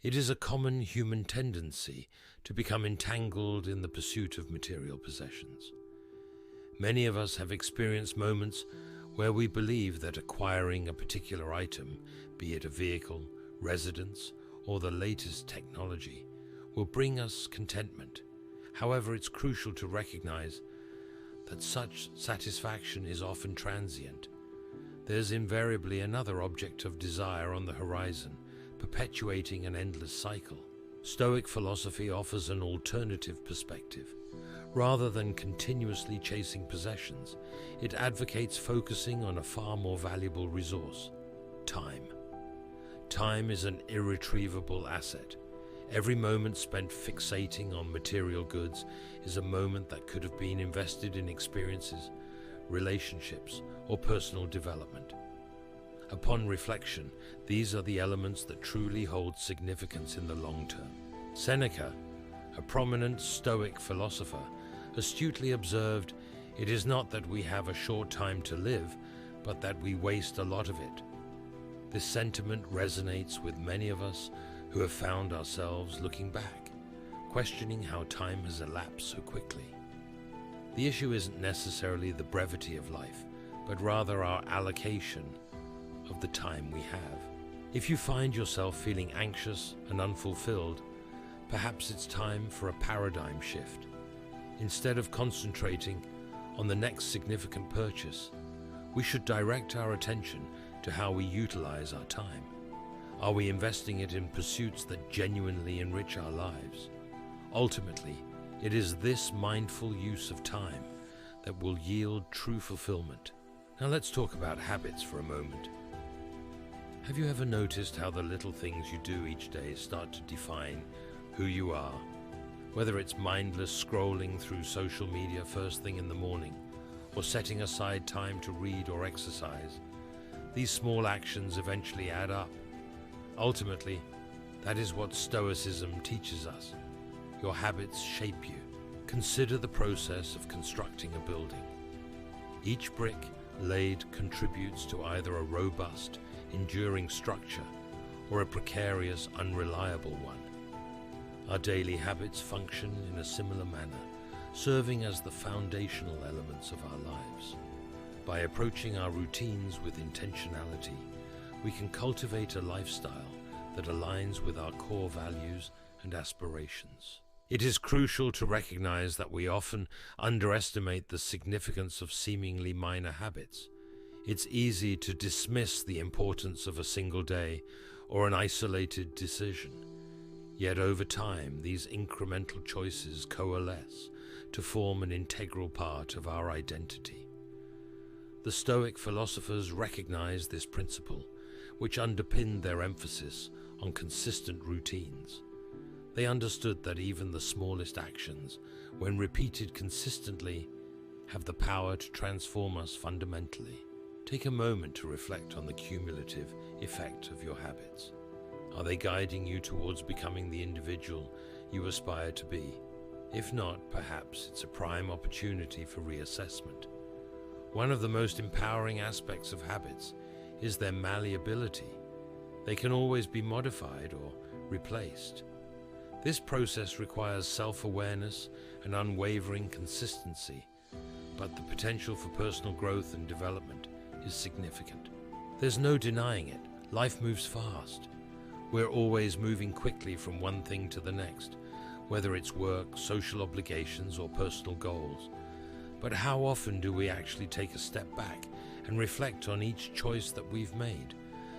It is a common human tendency to become entangled in the pursuit of material possessions. Many of us have experienced moments where we believe that acquiring a particular item, be it a vehicle, residence, or the latest technology, will bring us contentment. However, it's crucial to recognize that such satisfaction is often transient. There's invariably another object of desire on the horizon, perpetuating an endless cycle. Stoic philosophy offers an alternative perspective. Rather than continuously chasing possessions, it advocates focusing on a far more valuable resource: time. Time is an irretrievable asset. Every moment spent fixating on material goods is a moment that could have been invested in experiences, relationships, or personal development. Upon reflection, these are the elements that truly hold significance in the long term. Seneca, a prominent Stoic philosopher, astutely observed, "It is not that we have a short time to live, but that we waste a lot of it." This sentiment resonates with many of us who have found ourselves looking back, questioning how time has elapsed so quickly. The issue isn't necessarily the brevity of life, but rather our allocation of the time we have. If you find yourself feeling anxious and unfulfilled, perhaps it's time for a paradigm shift. Instead of concentrating on the next significant purchase, we should direct our attention to how we utilize our time. Are we investing it in pursuits that genuinely enrich our lives? Ultimately, it is this mindful use of time that will yield true fulfillment. Now let's talk about habits for a moment. Have you ever noticed how the little things you do each day start to define who you are? Whether it's mindless scrolling through social media first thing in the morning, or setting aside time to read or exercise, these small actions eventually add up. Ultimately, that is what Stoicism teaches us. Your habits shape you. Consider the process of constructing a building. Each brick laid contributes to either a robust, enduring structure or a precarious, unreliable one. Our daily habits function in a similar manner, serving as the foundational elements of our lives. By approaching our routines with intentionality, we can cultivate a lifestyle that aligns with our core values and aspirations. It is crucial to recognize that we often underestimate the significance of seemingly minor habits. It's easy to dismiss the importance of a single day or an isolated decision. Yet over time, these incremental choices coalesce to form an integral part of our identity. The Stoic philosophers recognized this principle, which underpinned their emphasis on consistent routines. They understood that even the smallest actions, when repeated consistently, have the power to transform us fundamentally. Take a moment to reflect on the cumulative effect of your habits. Are they guiding you towards becoming the individual you aspire to be? If not, perhaps it's a prime opportunity for reassessment. One of the most empowering aspects of habits is their malleability. They can always be modified or replaced. This process requires self-awareness and unwavering consistency, but the potential for personal growth and development is significant. There's no denying it. Life moves fast. We're always moving quickly from one thing to the next, whether it's work, social obligations, or personal goals. But how often do we actually take a step back and reflect on each choice that we've made?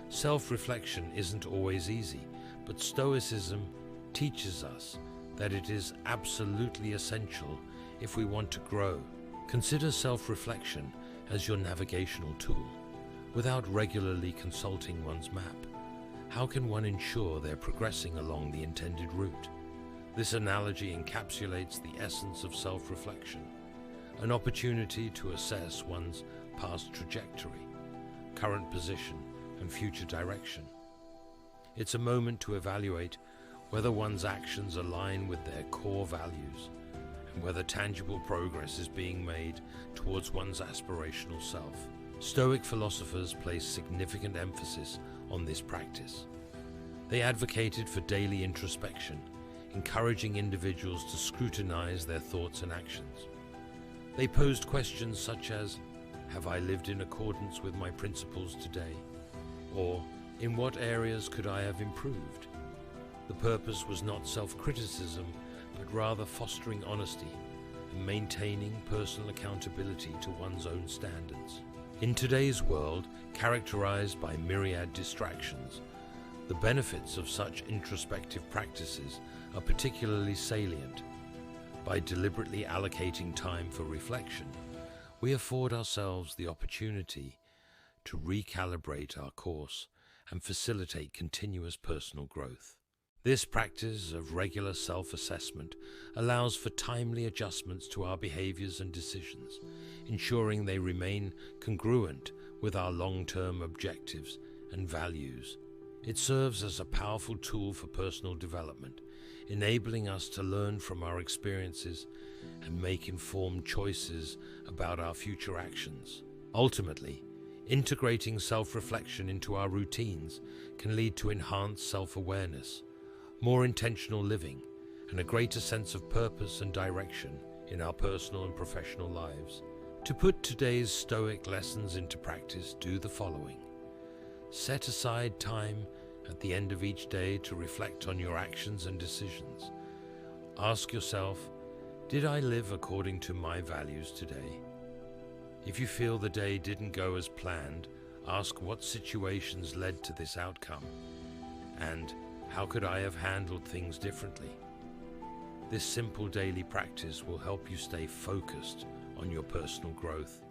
Self-reflection isn't always easy, but Stoicism teaches us that it is absolutely essential if we want to grow. Consider self-reflection as your navigational tool. Without regularly consulting one's map, how can one ensure they're progressing along the intended route? This analogy encapsulates the essence of self-reflection, an opportunity to assess one's past trajectory, current position, and future direction. It's a moment to evaluate whether one's actions align with their core values and whether tangible progress is being made towards one's aspirational self. Stoic philosophers place significant emphasis on this practice. They advocated for daily introspection, encouraging individuals to scrutinize their thoughts and actions. They posed questions such as, have I lived in accordance with my principles today? Or, in what areas could I have improved? The purpose was not self-criticism, but rather fostering honesty and maintaining personal accountability to one's own standards. In today's world, characterized by myriad distractions, the benefits of such introspective practices are particularly salient. By deliberately allocating time for reflection, we afford ourselves the opportunity to recalibrate our course and facilitate continuous personal growth. This practice of regular self-assessment allows for timely adjustments to our behaviors and decisions, ensuring they remain congruent with our long-term objectives and values. It serves as a powerful tool for personal development, enabling us to learn from our experiences and make informed choices about our future actions. Ultimately, integrating self-reflection into our routines can lead to enhanced self-awareness, more intentional living, and a greater sense of purpose and direction in our personal and professional lives. To put today's Stoic lessons into practice, do the following. Set aside time at the end of each day to reflect on your actions and decisions. Ask yourself, did I live according to my values today? If you feel the day didn't go as planned, ask what situations led to this outcome, and how could I have handled things differently? This simple daily practice will help you stay focused on your personal growth